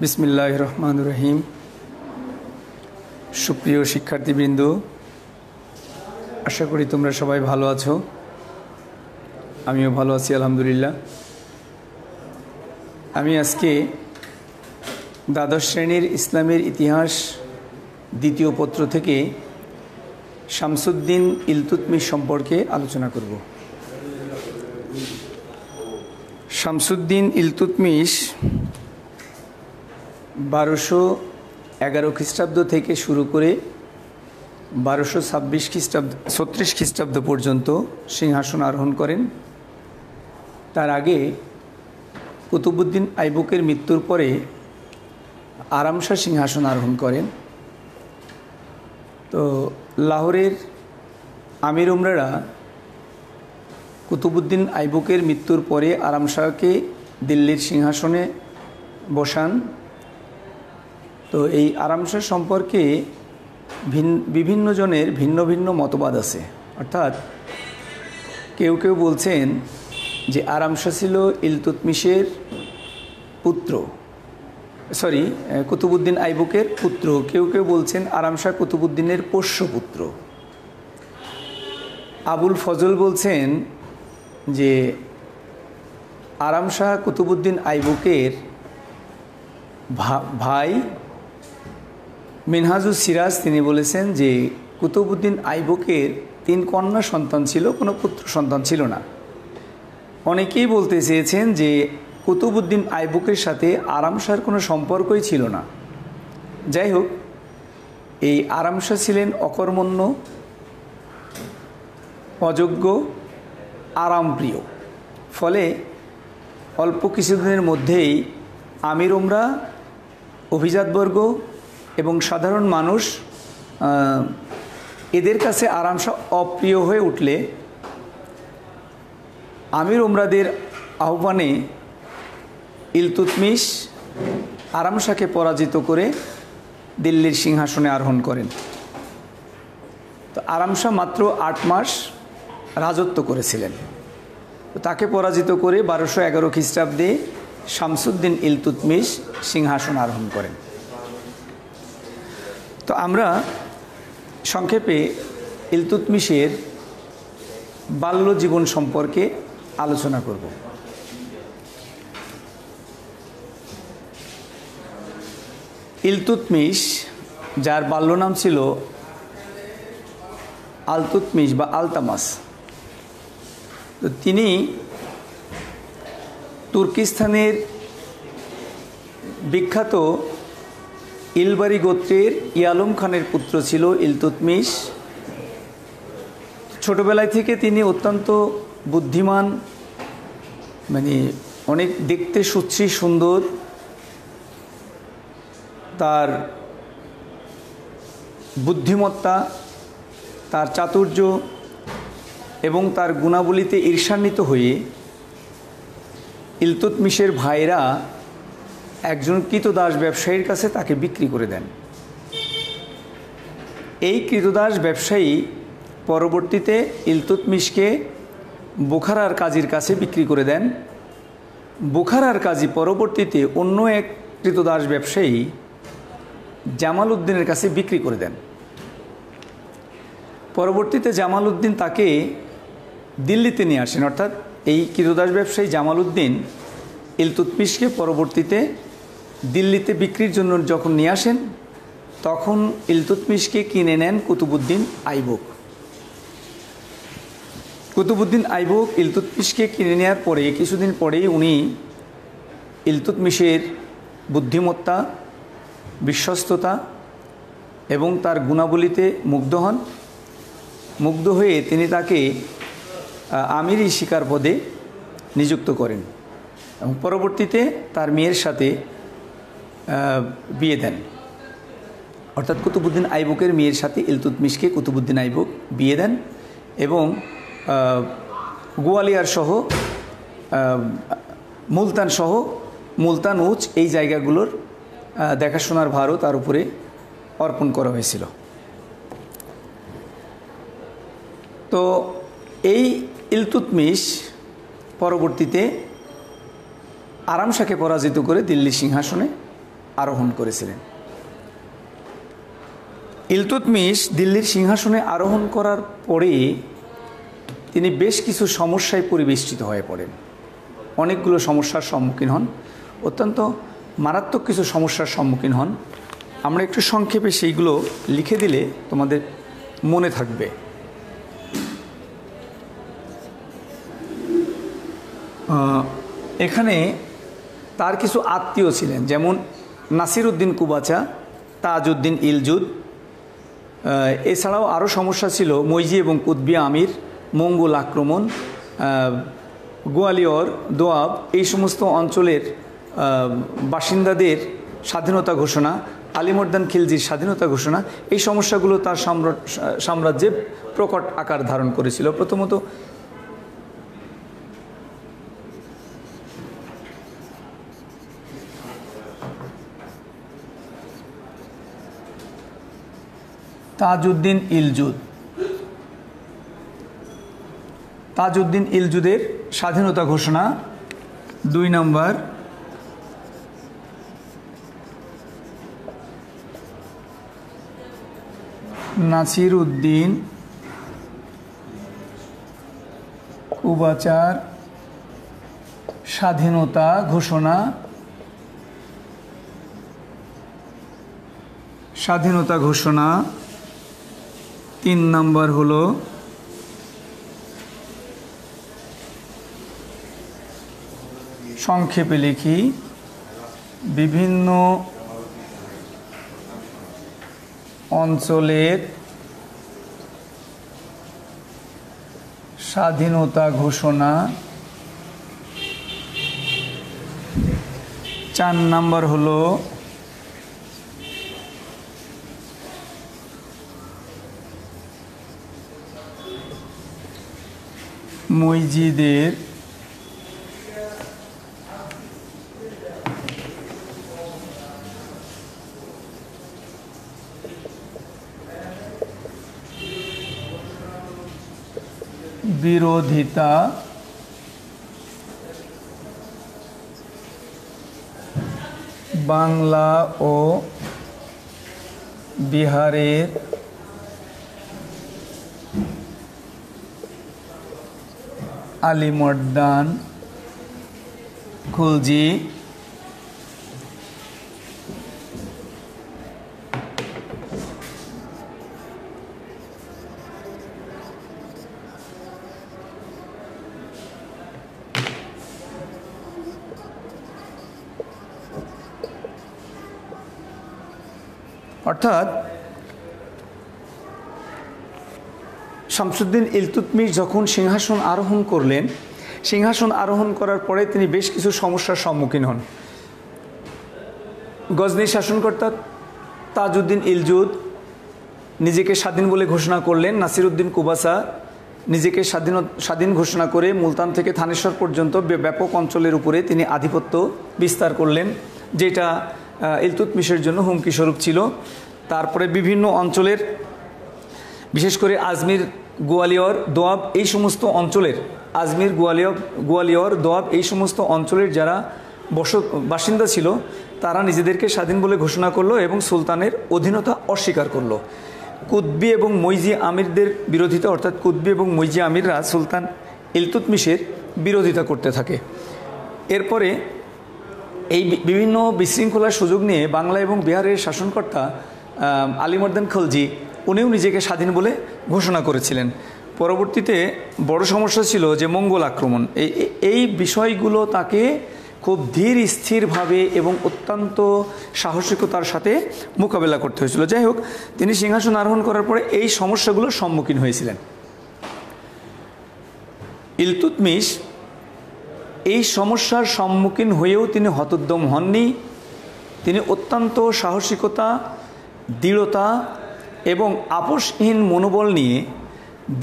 বিসমিল্লাহির রহমানির রহিম। সুপ্রিয় শিক্ষার্থীবৃন্দ, আশা করি তোমরা সবাই ভালো আছো। আমিও ভালো আছি আলহামদুলিল্লাহ। আমি আজকে দ্বাদশ শ্রেণীর ইসলামের ইতিহাস দ্বিতীয় পত্র থেকে শামসুদ্দিন ইলতুৎমিশ সম্পর্কে আলোচনা করব। শামসুদ্দিন ইলতুৎমিশ 1211 খ্রিস্টাব্দ থেকে শুরু করে 1236 খ্রিস্টাব্দ পর্যন্ত সিংহাসন আরোহণ করেন। তার আগে কুতুবউদ্দিন আইবকের মৃত্যুর পরে আরাম শাহ সিংহাসন আরোহণ করেন। তো লাহোরের আমির উমরারা কুতুবউদ্দিন আইবকের মৃত্যুর পরে আরাম শাহকে দিল্লির সিংহাসনে বসান। তো এই আরাম শাহ সম্পর্কে বিভিন্ন জনের ভিন্ন ভিন্ন মতবাদ আছে। অর্থাৎ কেউ কেউ বলছেন যে আরাম শাহ ছিল ইলতুৎমিশের পুত্র, কুতুবউদ্দিন আইবকের পুত্র। কেউ কেউ বলছেন আরাম শাহ কুতুবউদ্দিনের পোষ্যপুত্র। আবুল ফজল বলছেন যে আরাম শাহ কুতুবউদ্দিন আইবকের ভাই মিনহাজুস সিরাজ তিনি বলেছেন যে কুতুবউদ্দিন আইবকের 3 কন্যা সন্তান ছিল, কোনো পুত্র সন্তান ছিল না। অনেকেই বলতে চেয়েছেন যে কুতুবউদ্দিন আইবকের সাথে আরাম শাহর কোনো সম্পর্কই ছিল না। যাই হোক, এই আরাম শাহ ছিলেন অকর্মণ্য, অযোগ্য, আরামপ্রিয়। ফলে অল্প কিছুদিনের মধ্যেই আমির উমরা, অভিজাতবর্গ এবং সাধারণ মানুষ এদের কাছে আরাম শাহ অপ্রিয় হয়ে উঠলে আমির উমরাদের আহ্বানে ইলতুৎমিশ আরাম শাহকে পরাজিত করে দিল্লির সিংহাসনে আরোহণ করেন। তো আরাম শাহ মাত্র 8 মাস রাজত্ব করেছিলেন। তাকে পরাজিত করে 1211 খ্রিস্টাব্দে শামসুদ্দিন ইলতুৎমিশ সিংহাসন আরোহণ করেন। তো আমরা সংক্ষেপে ইলতুৎমিশের বাল্য জীবন সম্পর্কে আলোচনা করব। ইলতুৎমিশ, যার বাল্য নাম ছিল আলতুৎমিশ বা আলতামাস, তো তিনি তুর্কিস্তানের বিখ্যাত ইলবারি গোত্রের ইয়ালুম খানের পুত্র ছিল ইলতুৎমিশ। ছোটবেলায় থেকে তিনি অত্যন্ত বুদ্ধিমান, অনেক দেখতে সুশ্রী সুন্দর। তার বুদ্ধিমত্তা, তার চাতুর্য এবং তার গুণাবলীতে ঈর্ষান্বিত হয়ে ইলতুৎমিশের ভাইরা একজন কৃতদাস ব্যবসায়ীর কাছে তাকে বিক্রি করে দেন। এই কৃতদাস ব্যবসায়ী পরবর্তীতে ইলতুৎমিশকে বুখারার কাজীর কাছে বিক্রি করে দেন। বুখারার কাজী পরবর্তীতে অন্য এক কৃতদাস ব্যবসায়ী জামাল উদ্দিনের কাছে বিক্রি করে দেন। পরবর্তীতে জামাল উদ্দিন তাকে দিল্লিতে নিয়ে আসেন। অর্থাৎ এই কৃতদাস ব্যবসায়ী জামাল উদ্দিন ইলতুৎমিশকে পরবর্তীতে দিল্লিতে বিক্রির জন্য যখন নিয়ে আসেন, তখন ইলতুৎমিশকে কিনে নেন কুতুবউদ্দিন আইবক। কুতুবউদ্দিন আইবক ইলতুৎমিশকে কিনে নেওয়ার পরে কিছুদিন পরেই উনি ইলতুৎমিশের বুদ্ধিমত্তা, বিশ্বস্ততা এবং তার গুণাবলীতে মুগ্ধ হন। মুগ্ধ হয়ে তিনি তাকে আমিরি শিকার পদে নিযুক্ত করেন এবং পরবর্তীতে তার মেয়ের সাথে বিয়ে দেন। অর্থাৎ কুতুবউদ্দিন আইবকের মেয়ের সাথে ইলতুৎমিশকে কুতুবউদ্দিন আইবক বিয়ে দেন এবং গোয়ালিয়র সহ মুলতান উচ এই জায়গাগুলোর দেখাশোনার ভারও তার উপরে অর্পণ করা হয়েছিল। তো এই ইলতুৎমিশ পরবর্তীতে আরাম শাহকে পরাজিত করে দিল্লি সিংহাসনে আরোহণ করেছিলেন। ইলতুৎমিশ দিল্লির সিংহাসনে আরোহণ করার পরে তিনি বেশ কিছু সমস্যায় পরিবেষ্টিত হয়ে পড়েন, অনেকগুলো সমস্যার সম্মুখীন হন, অত্যন্ত মারাত্মক কিছু সমস্যার সম্মুখীন হন। আমরা একটু সংক্ষেপে সেইগুলো লিখে দিলে তোমাদের মনে থাকবে। এখানে তার কিছু আত্মীয় ছিলেন, যেমন নাসিরউদ্দিন কুবাচা, তাজউদ্দিন ইলজুদ। এছাড়াও আরও সমস্যা ছিল মৈজি এবং কুতবি আমির, মঙ্গল আক্রমণ, গোয়ালিয়র, দোয়াব, এই সমস্ত অঞ্চলের বাসিন্দাদের স্বাধীনতা ঘোষণা, আলিবর্দান খিলজির স্বাধীনতা ঘোষণা, এই সমস্যাগুলো তার সাম্রাজ্যে প্রকট আকার ধারণ করেছিল। প্রথমত তাজউদ্দিন ইলজুদ, তাজউদ্দিন ইলজুদের স্বাধীনতা ঘোষণা। 2 নম্বর নাসিরউদ্দিন কুবাচার স্বাধীনতা ঘোষণা, স্বাধীনতা ঘোষণা। 3 নম্বর হলো সংক্ষেপে লিখি, বিভিন্ন অঞ্চলের স্বাধীনতা ঘোষণা। 4 নম্বর হলো মৈজিদের বিরোধিতা, বাংলা ও বিহারের আলিবর্দান খিলজি অর্থাৎ শামসুদ্দিন ইলতুৎমিশ যখন সিংহাসন আরোহণ করলেন, সিংহাসন আরোহণ করার পরে তিনি বেশ কিছু সমস্যার সম্মুখীন হন। গজনির শাসনকর্তা তাজউদ্দিন ইলজুদ নিজেকে স্বাধীন বলে ঘোষণা করলেন। নাসিরউদ্দিন কুবাসা নিজেকে স্বাধীন ঘোষণা করে মুলতান থেকে থানেশ্বর পর্যন্ত ব্যাপক অঞ্চলের উপরে তিনি আধিপত্য বিস্তার করলেন, যেটা ইলতুৎমিশের জন্য হুমকি স্বরূপ ছিল। তারপরে বিভিন্ন অঞ্চলের, বিশেষ করে আজমির, গোয়ালিয়র, দোয়াব, এই সমস্ত অঞ্চলের, আজমির, গোয়ালিয়র, দোয়াব, এই সমস্ত অঞ্চলের যারা বাসিন্দা ছিল তারা নিজেদেরকে স্বাধীন বলে ঘোষণা করলো এবং সুলতানের অধীনতা অস্বীকার করলো। কুতবি এবং মৈজি আমিরদের বিরোধিতা, অর্থাৎ কুতবি এবং মৈজি আমিররা সুলতান ইলতুৎমিশের বিরোধিতা করতে থাকে। এরপরে এই বিভিন্ন বিশৃঙ্খলার সুযোগ নিয়ে বাংলা এবং বিহারের শাসনকর্তা আলিবর্দান খিলজি উনিও নিজেকে স্বাধীন বলে ঘোষণা করেছিলেন। পরবর্তীতে বড় সমস্যা ছিল যে মঙ্গল আক্রমণ, এই বিষয়গুলো তাকে খুব ধীর স্থিরভাবে এবং অত্যন্ত সাহসিকতার সাথে মোকাবেলা করতে হয়েছিল। যাই হোক, তিনি সিংহাসন আরোহণ করার পরে এই সমস্যাগুলোর সম্মুখীন হয়েছিলেন। ইলতুৎমিশ এই সমস্যার সম্মুখীন হয়েও তিনি হতোদ্যম হননি। তিনি অত্যন্ত সাহসিকতা, দৃঢ়তা এবং আপোষহীন মনোবল নিয়ে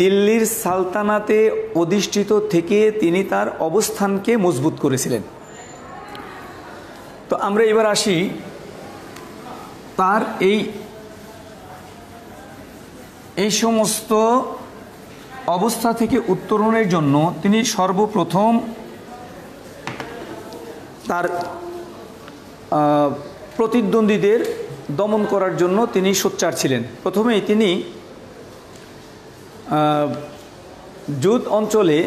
দিল্লির সালতানাতে অধিষ্ঠিত থেকে তিনি তার অবস্থানকে মজবুত করেছিলেন। তো আমরা এবার আসি তার এই সমস্ত অবস্থা থেকে উত্তরণের জন্য তিনি সর্বপ্রথম তার প্রতিদ্বন্দ্বীদের দমন করার জন্য তিনি সোচ্চার ছিলেন। প্রথমেই তিনি জুদ অঞ্চলে,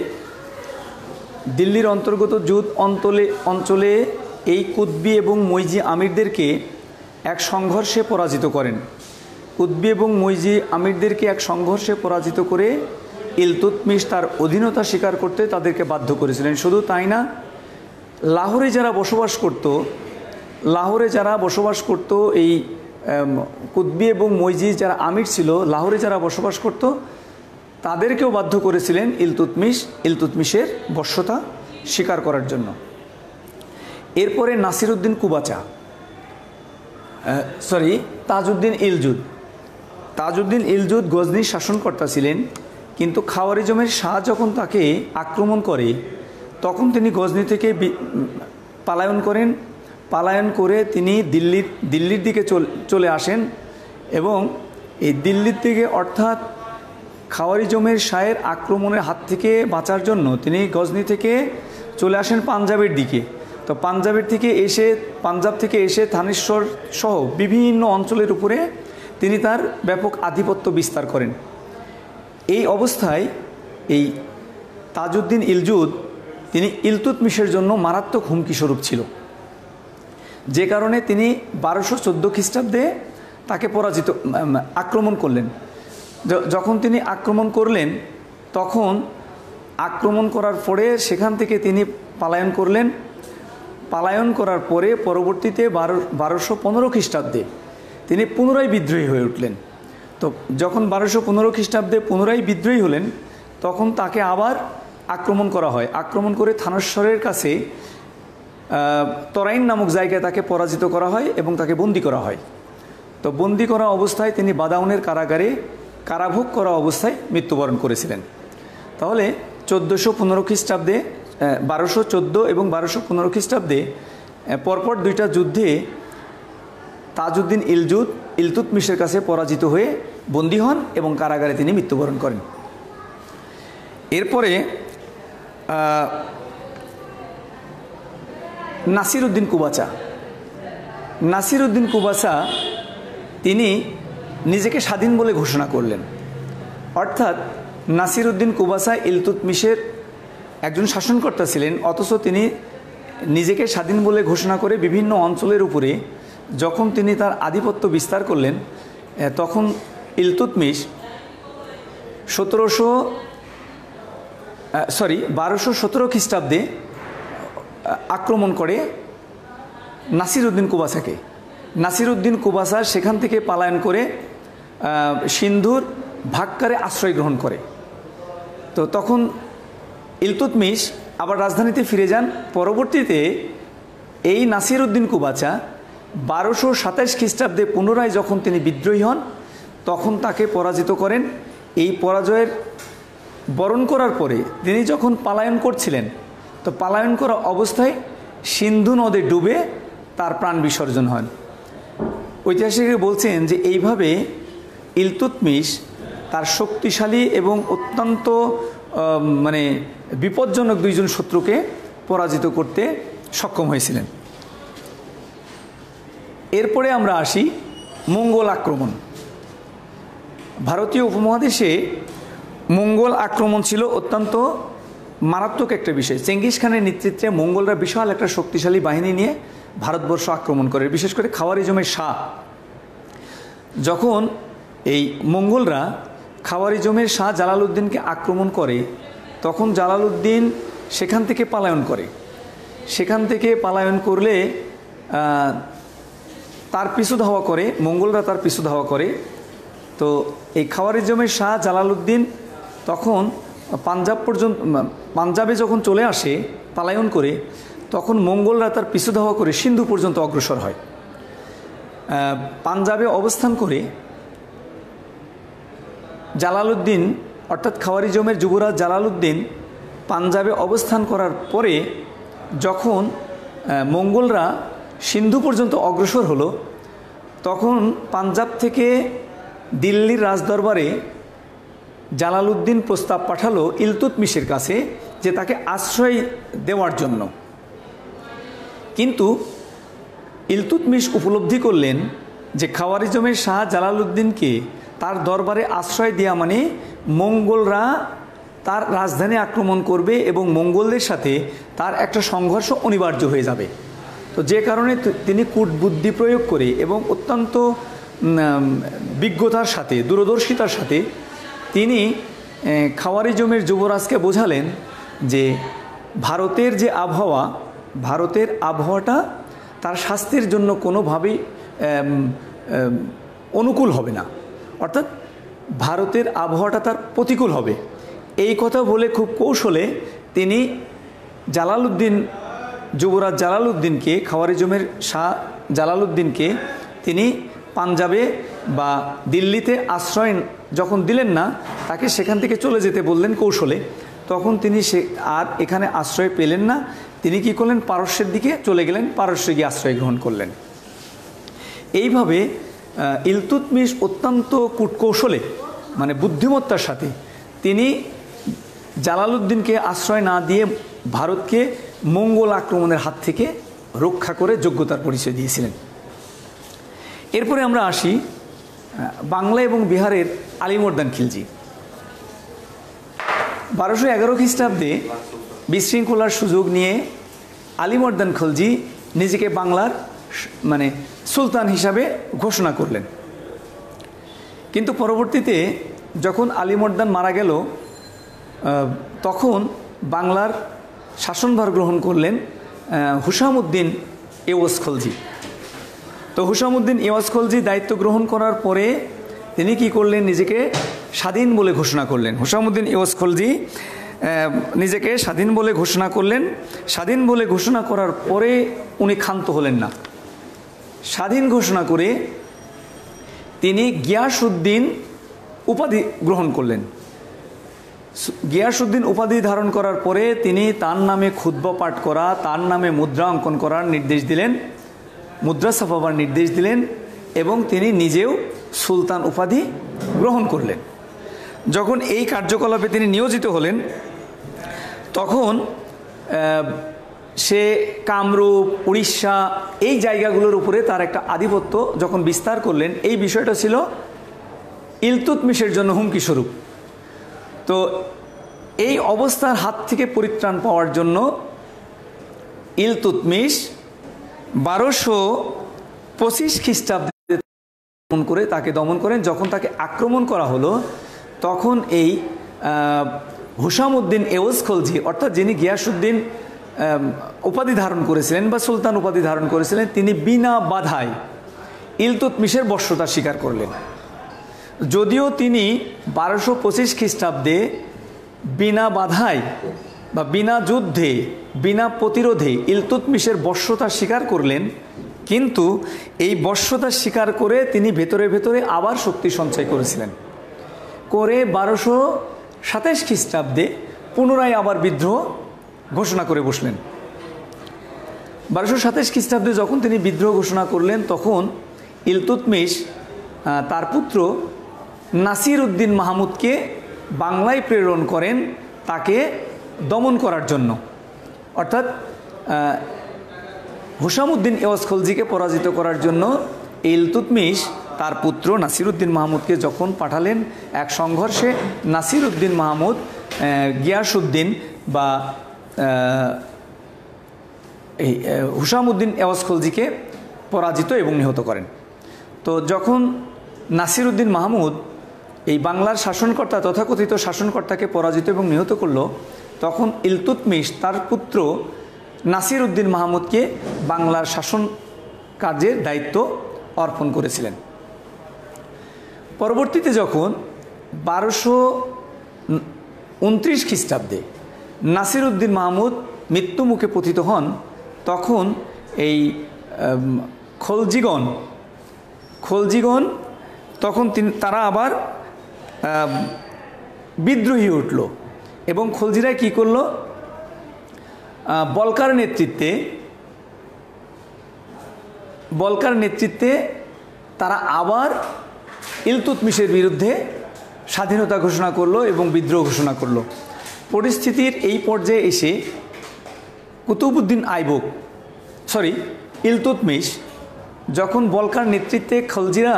দিল্লির অন্তর্গত জুদ অঞ্চলে এই কুতবি এবং মইজি আমিরদেরকে এক সংঘর্ষে পরাজিত করেন। কুতবি এবং মইজি আমিরদেরকে এক সংঘর্ষে পরাজিত করে ইলতুৎমিশ তার অধীনতা স্বীকার করতে তাদেরকে বাধ্য করেছিলেন। শুধু তাই না, লাহোরে যারা বসবাস করত এই কুতবি এবং মইজি যারা আমির ছিল, লাহোরে যারা বসবাস করত তাদেরকেও বাধ্য করেছিলেন ইলতুৎমিশের বশ্যতা স্বীকার করার জন্য। এরপরে তাজউদ্দিন ইলজুদ গজনির শাসনকর্তা ছিলেন, কিন্তু খাওয়ারিজমের শাহ যখন তাকে আক্রমণ করে তখন তিনি গজনি থেকে পালায়ন করে তিনি দিল্লির দিকে চলে আসেন এবং এই দিল্লির দিকে, অর্থাৎ খাওয়ারিজমের শাহের আক্রমণের হাত থেকে বাঁচার জন্য তিনি গজনি থেকে চলে আসেন পাঞ্জাবের দিকে। তো পাঞ্জাব থেকে এসে থানেশ্বর সহ বিভিন্ন অঞ্চলের উপরে তিনি তার ব্যাপক আধিপত্য বিস্তার করেন। এই অবস্থায় এই তাজউদ্দিন ইলজুদ তিনি ইলতুৎমিশের জন্য মারাত্মক হুমকি স্বরূপ ছিল, যে কারণে তিনি 1214 খ্রিস্টাব্দে তাকে আক্রমণ করলেন। যখন তিনি আক্রমণ করলেন তখন আক্রমণ করার পরে সেখান থেকে তিনি পালায়ন করার পরে পরবর্তীতে 1215 খ্রিস্টাব্দে তিনি পুনরায় বিদ্রোহী হয়ে উঠলেন। তো যখন 1215 খ্রিস্টাব্দে পুনরায় বিদ্রোহী হলেন তখন তাকে আবার আক্রমণ করা হয়। আক্রমণ করে থানেশ্বরের কাছে তরাইন নামক জায়গায় তাকে পরাজিত করা হয় এবং তাকে বন্দী করা হয়। তো বন্দী করা অবস্থায় তিনি বাদাউনের কারাগারে কারাভোগ করা অবস্থায় মৃত্যুবরণ করেছিলেন। তাহলে 1415 খ্রিস্টাব্দে 1214 এবং 1215 খ্রিস্টাব্দে পরপর দুইটা যুদ্ধে তাজউদ্দিন ইলজুদ ইলতুৎমিশের কাছে পরাজিত হয়ে বন্দী হন এবং কারাগারে তিনি মৃত্যুবরণ করেন। এরপরে নাসিরউদ্দিন কুবাচা তিনি নিজেকে স্বাধীন বলে ঘোষণা করলেন। অর্থাৎ নাসিরউদ্দিন কুবাচা ইলতুৎমিশের একজন শাসনকর্তা ছিলেন, অথচ তিনি নিজেকে স্বাধীন বলে ঘোষণা করে বিভিন্ন অঞ্চলের উপরে যখন তিনি তার আধিপত্য বিস্তার করলেন তখন ইলতুৎমিশ 1217 খ্রিস্টাব্দে আক্রমণ করে নাসিরউদ্দিন কুবাচা সেখান থেকে পালায়ন করে সিন্ধুর ভাক্কারে আশ্রয় গ্রহণ করে। তো তখন ইলতুৎমিশ আবার রাজধানীতে ফিরে যান। পরবর্তীতে এই নাসিরউদ্দিন কুবাচা 1227 খ্রিস্টাব্দে পুনরায় যখন তিনি বিদ্রোহী হন তখন তাকে পরাজিত করেন। এই পরাজয়ের বরণ করার পরে তিনি যখন পালায়ন করছিলেন, তো পালায়ন করা অবস্থায় সিন্ধু নদে ডুবে তার প্রাণ বিসর্জন হন। ঐতিহাসিকরা বলছেন যে এইভাবে ইলতুৎমিশ তার শক্তিশালী এবং অত্যন্ত বিপজ্জনক দুইজন শত্রুকে পরাজিত করতে সক্ষম হয়েছিলেন। এরপরে আমরা আসি মঙ্গল আক্রমণ। ভারতীয় উপমহাদেশে মঙ্গল আক্রমণ ছিল অত্যন্ত মারাত্মক একটা বিষয়। চেঙ্গিস খানের নেতৃত্বে মঙ্গলরা বিশাল একটা শক্তিশালী বাহিনী নিয়ে ভারতবর্ষ আক্রমণ করে। বিশেষ করে খাওয়ারিজমের শাহ যখন এই মঙ্গলরা খাওয়ারিজমের শাহ জালালউদ্দিনকে আক্রমণ করে তখন জালালউদ্দিন সেখান থেকে পালায়ন করে। সেখান থেকে পালায়ন করলে তার পিছু ধাওয়া করে, মঙ্গলরা তার পিছু ধাওয়া করে। তো এই খাওয়ারিজমের শাহ জালালউদ্দিন তখন পাঞ্জাবে যখন চলে আসে পালায়ন করে, তখন মঙ্গলরা তার পিছু ধাওয়া করে সিন্ধু পর্যন্ত অগ্রসর হয়। পাঞ্জাবে অবস্থান করে জালালউদ্দিন অর্থাৎ খাওয়ারিজমের যুবরাজ জালালউদ্দিন পাঞ্জাবে অবস্থান করার পরে যখন মঙ্গলরা সিন্ধু পর্যন্ত অগ্রসর হলো, তখন পাঞ্জাব থেকে দিল্লির রাজদরবারে জালালউদ্দিন প্রস্তাব পাঠালো ইলতুৎমিশের কাছে যে তাকে আশ্রয় দেওয়ার জন্য। কিন্তু ইলতুৎমিশ উপলব্ধি করলেন যে খাওয়ারিজমের শাহ জালালউদ্দিনকে তার দরবারে আশ্রয় দেওয়া মানে মঙ্গলরা তার রাজধানী আক্রমণ করবে এবং মঙ্গলদের সাথে তার একটা সংঘর্ষ অনিবার্য হয়ে যাবে। তো যে কারণে তিনি কূটবুদ্ধি প্রয়োগ করে এবং অত্যন্ত বিজ্ঞতার সাথে, দূরদর্শিতার সাথে তিনি খাওয়ারিজমের যুবরাজকে বোঝালেন যে ভারতের যে আবহাওয়া, ভারতের আবহাওয়াটা তার স্বাস্থ্যের জন্য কোনোভাবেই অনুকূল হবে না, অর্থাৎ ভারতের আবহাওয়াটা তার প্রতিকূল হবে। এই কথা বলে খুব কৌশলে তিনি জালালউদ্দিন, যুবরাজ জালালউদ্দিনকে, খাওয়ারিজমের শাহ জালালউদ্দিনকে তিনি পাঞ্জাবে বা দিল্লিতে আশ্রয় যখন দিলেন না, তাকে সেখান থেকে চলে যেতে বললেন কৌশলে। তখন তিনি আর এখানে আশ্রয় পেলেন না। তিনি কি করলেন, পারস্যের দিকে চলে গেলেন, পারস্যে গিয়ে আশ্রয় গ্রহণ করলেন। এইভাবে ইলতুৎমিশ অত্যন্ত কূটকৌশলে, মানে বুদ্ধিমত্তার সাথে তিনি জালালউদ্দিনকে আশ্রয় না দিয়ে ভারতকে মঙ্গল আক্রমণের হাত থেকে রক্ষা করে যোগ্যতার পরিচয় দিয়েছিলেন। এরপরে আমরা আসি বাংলা এবং বিহারের আলিবর্দান খিলজি। 1211 খ্রিস্টাব্দে বিশৃঙ্খলার সুযোগ নিয়ে আলিবর্দান খিলজি নিজেকে বাংলার মানে সুলতান হিসাবে ঘোষণা করলেন। কিন্তু পরবর্তীতে যখন আলিবর্দান মারা গেল, তখন বাংলার শাসনভার গ্রহণ করলেন হুসামউদ্দিন এওয়াজ খলজি। তো হুসামউদ্দিন এওয়াজ খলজি দায়িত্ব গ্রহণ করার পরে তিনি কি করলেন, নিজেকে স্বাধীন বলে ঘোষণা করলেন। হুসামউদ্দিন এওয়াজ খলজি নিজেকে স্বাধীন বলে ঘোষণা করলেন। স্বাধীন বলে ঘোষণা করার পরে উনি ক্ষান্ত হলেন না। স্বাধীন ঘোষণা করে তিনি গিয়াসউদ্দিন উপাধি গ্রহণ করলেন। গিয়াসউদ্দিন উপাধি ধারণ করার পরে তিনি তার নামে খুতবা পাঠ করা, তার নামে মুদ্রা অঙ্কন করার নির্দেশ দিলেন, মুদ্রা ছাপাবার নির্দেশ দিলেন এবং তিনি নিজেও সুলতান উপাধি গ্রহণ করলেন। যখন এই কার্যকলাপে তিনি নিয়োজিত হলেন, তখন সে কামরূপ, উড়িষ্যা এই জায়গাগুলোর উপরে তার একটা আধিপত্য যখন বিস্তার করলেন, এই বিষয়টা ছিল ইলতুৎমিশের জন্য হুমকি স্বরূপ। তো এই অবস্থার হাত থেকে পরিত্রাণ পাওয়ার জন্য ইলতুৎমিশ 1225 খ্রিস্টাব্দে করে তাকে দমন করেন। যখন তাকে আক্রমণ করা হলো, তখন এই হুসামউদ্দিন এওয়াজ খলজি, অর্থাৎ যিনি গিয়াসউদ্দিন উপাধি ধারণ করেছিলেন বা সুলতান উপাধি ধারণ করেছিলেন, তিনি বিনা বাধায় ইলতুৎমিশের বশ্যতা স্বীকার করলেন। যদিও তিনি 1225 খ্রিস্টাব্দে বিনা বাধায় বা বিনা যুদ্ধে, বিনা প্রতিরোধে ইলতুৎমিশের বশ্যতা স্বীকার করলেন, কিন্তু এই বশ্যতা স্বীকার করে তিনি ভেতরে ভেতরে আবার শক্তি সঞ্চয় করেছিলেন। করে 1227 খ্রিস্টাব্দে পুনরায় আবার বিদ্রোহ ঘোষণা করে বসলেন। 1227 খ্রিস্টাব্দে যখন তিনি বিদ্রোহ ঘোষণা করলেন, তখন ইলতুৎমিশ তার পুত্র নাসির উদ্দিন মাহমুদকে বাংলায় প্রেরণ করেন তাকে দমন করার জন্য। অর্থাৎ হুসামউদ্দিন এওয়াজ খলজিকে পরাজিত করার জন্য ইলতুৎমিশ তার পুত্র নাসির উদ্দিন মাহমুদকে যখন পাঠালেন এক সংঘর্ষে, নাসির উদ্দিন মাহমুদ গিয়াসউদ্দিন বা এই হুসামউদ্দিন এওয়াজ খলজিকে পরাজিত এবং নিহত করেন। তো যখন নাসির উদ্দিন মাহমুদ এই বাংলার শাসনকর্তা, তথাকথিত শাসনকর্তাকে পরাজিত এবং নিহত করল, তখন ইলতুৎমিশ তার পুত্র নাসির উদ্দিন মাহমুদকে বাংলার শাসন কার্যের দায়িত্ব অর্পণ করেছিলেন। পরবর্তীতে যখন 1229 খ্রিস্টাব্দে নাসির উদ্দিন মাহমুদ মৃত্যুমুখে পতিত হন, তখন এই খলজিগণ তখন তারা আবার বিদ্রোহী উঠল এবং খলজিরা কি করলো, বলকার নেতৃত্বে তারা আবার ইলতুৎমিশের বিরুদ্ধে স্বাধীনতা ঘোষণা করলো এবং বিদ্রোহ ঘোষণা করলো। পরিস্থিতির এই পর্যায়ে এসে ইলতুৎমিশ যখন বলকার নেতৃত্বে খলজিরা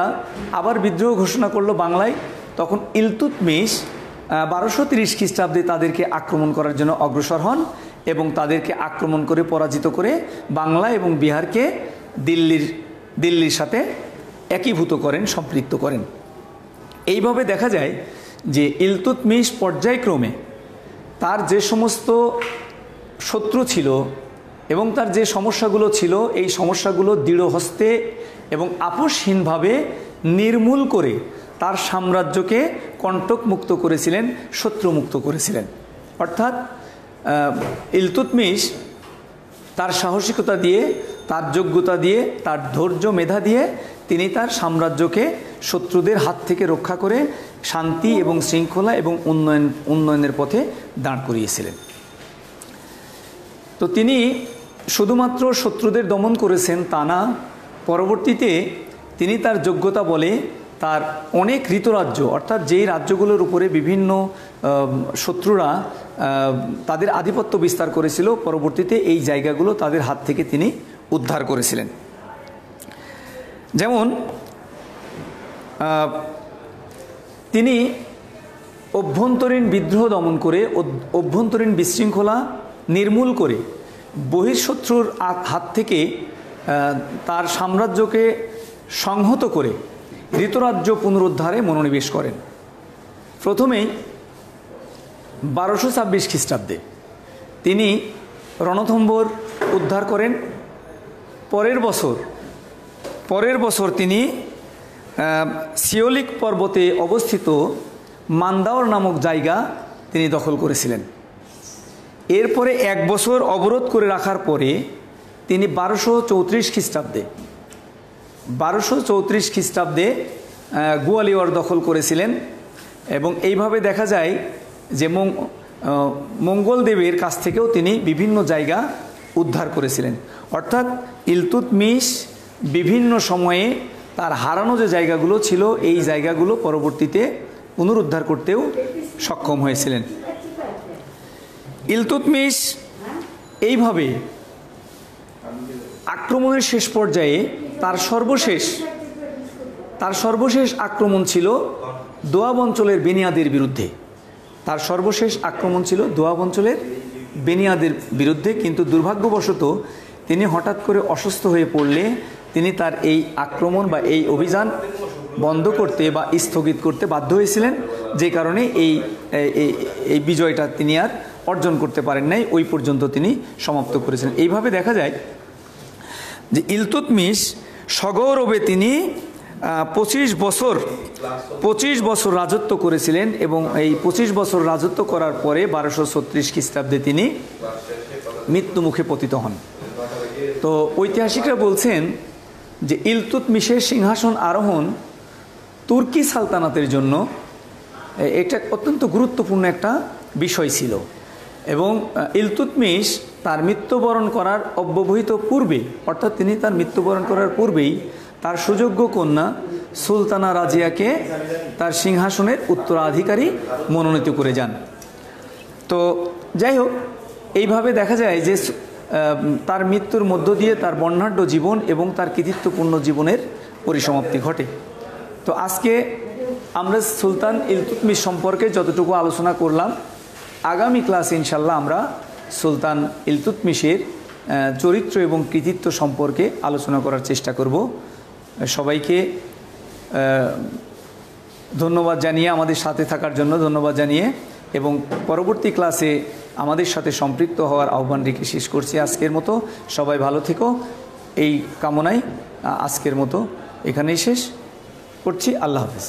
আবার বিদ্রোহ ঘোষণা করলো বাংলায়, তখন ইলতুৎমিশ 1230 খ্রিস্টাব্দে তাদেরকে আক্রমণ করার জন্য অগ্রসর হন এবং তাদেরকে আক্রমণ করে পরাজিত করে বাংলা এবং বিহারকে দিল্লির সাথে একীভূত করেন, সম্পৃক্ত করেন। এইভাবে দেখা যায় যে ইলতুৎমিশ পর্যায়ক্রমে তার যে সমস্ত শত্রু ছিল এবং তার যে সমস্যাগুলো ছিল, এই সমস্যাগুলো দৃঢ় হস্তে এবং আপোষহীনভাবে নির্মূল করে তার সাম্রাজ্যকে কণ্টকমুক্ত করেছিলেন, শত্রুমুক্ত করেছিলেন। অর্থাৎ ইলতুৎমিশ তার সাহসিকতা দিয়ে, তার যোগ্যতা দিয়ে, তার ধৈর্য মেধা দিয়ে তিনি তার সাম্রাজ্যকে শত্রুদের হাত থেকে রক্ষা করে শান্তি এবং শৃঙ্খলা এবং উন্নয়নের পথে দাঁড় করিয়েছিলেন। তো তিনি শুধুমাত্র শত্রুদের দমন করেছেন তা না, পরবর্তীতে তিনি তার যোগ্যতা বলে তার অনেক ঋতুরাজ্য, অর্থাৎ যেই রাজ্যগুলোর উপরে বিভিন্ন শত্রুরা তাদের আধিপত্য বিস্তার করেছিল, পরবর্তীতে এই জায়গাগুলো তাদের হাত থেকে তিনি উদ্ধার করেছিলেন। যেমন তিনি অভ্যন্তরীণ বিদ্রোহ দমন করে, অভ্যন্তরীণ বিশৃঙ্খলা নির্মূল করে বহিঃশত্রুর হাত থেকে তার সাম্রাজ্যকে সংহত করে ঋতুরাজ্য পুনরুদ্ধারে মনোনিবেশ করেন। প্রথমেই 1226 খ্রিস্টাব্দে তিনি রণথম্বর উদ্ধার করেন। পরের বছর তিনি সিওলিক পর্বতে অবস্থিত মান্দাওর নামক জায়গা তিনি দখল করেছিলেন। এরপরে 1 বছর অবরোধ করে রাখার পরে তিনি 1234 খ্রিস্টাব্দে গোয়ালিয়র দখল করেছিলেন এবং এইভাবে দেখা যায় যে মঙ্গলদেবের কাছ থেকেও তিনি বিভিন্ন জায়গা উদ্ধার করেছিলেন। অর্থাৎ ইলতুৎমিশ বিভিন্ন সময়ে তার হারানো যে জায়গাগুলো ছিল, এই জায়গাগুলো পরবর্তীতে পুনরুদ্ধার করতেও সক্ষম হয়েছিলেন। ইলতুৎমিশ এইভাবে আক্রমণের শেষ পর্যায়ে তার সর্বশেষ আক্রমণ ছিল দোয়াব অঞ্চলের বেনিয়াদের বিরুদ্ধে। তার সর্বশেষ আক্রমণ ছিল দোয়াব অঞ্চলের বেনিয়াদের বিরুদ্ধে, কিন্তু দুর্ভাগ্যবশত তিনি হঠাৎ করে অসুস্থ হয়ে পড়লে তিনি তার এই আক্রমণ বা এই অভিযান বন্ধ করতে বা স্থগিত করতে বাধ্য হয়েছিলেন, যে কারণে এই বিজয়টা তিনি আর অর্জন করতে পারেন নাই, ওই পর্যন্ত তিনি সমাপ্ত করেছিলেন। এইভাবে দেখা যায় যে ইলতুৎমিশ সগৌরবে তিনি 25 বছর রাজত্ব করেছিলেন এবং এই 25 বছর রাজত্ব করার পরে 1236 খ্রিস্টাব্দে তিনি মৃত্যুমুখে পতিত হন। তো ঐতিহাসিকরা বলছেন যে ইলতুৎমিশের সিংহাসন আরোহণ তুর্কি সালতানাতের জন্য এটা অত্যন্ত গুরুত্বপূর্ণ একটা বিষয় ছিল এবং ইলতুৎমিশ তার মৃত্যুবরণ করার অব্যবহিত পূর্বে, অর্থাৎ তিনি তার মৃত্যুবরণ করার পূর্বেই তার সুযোগ্য কন্যা সুলতানা রাজিয়াকে তার সিংহাসনের উত্তরাধিকারী মনোনীত করে যান। তো যাই হোক, এইভাবে দেখা যায় যে তার মৃত্যুর মধ্য দিয়ে তার বর্ণাঢ্য জীবন এবং তার কৃতিত্বপূর্ণ জীবনের পরিসমাপ্তি ঘটে। তো আজকে আমরা সুলতান ইলতুৎমিশ সম্পর্কে যতটুকু আলোচনা করলাম, আগামী ক্লাসে ইনশাল্লাহ আমরা সুলতান ইলতুৎমিশের চরিত্র এবং কৃতিত্ব সম্পর্কে আলোচনা করার চেষ্টা করব। সবাইকে ধন্যবাদ জানিয়ে, আমাদের সাথে থাকার জন্য ধন্যবাদ জানিয়ে এবং পরবর্তী ক্লাসে আমাদের সাথে সম্পৃক্ত হওয়ার আহ্বান রেখে শেষ করছি। আজকের মতো সবাই ভালো থেকো, এই কামনায় আজকের মতো এখানেই শেষ করছি। আল্লাহ হাফেজ।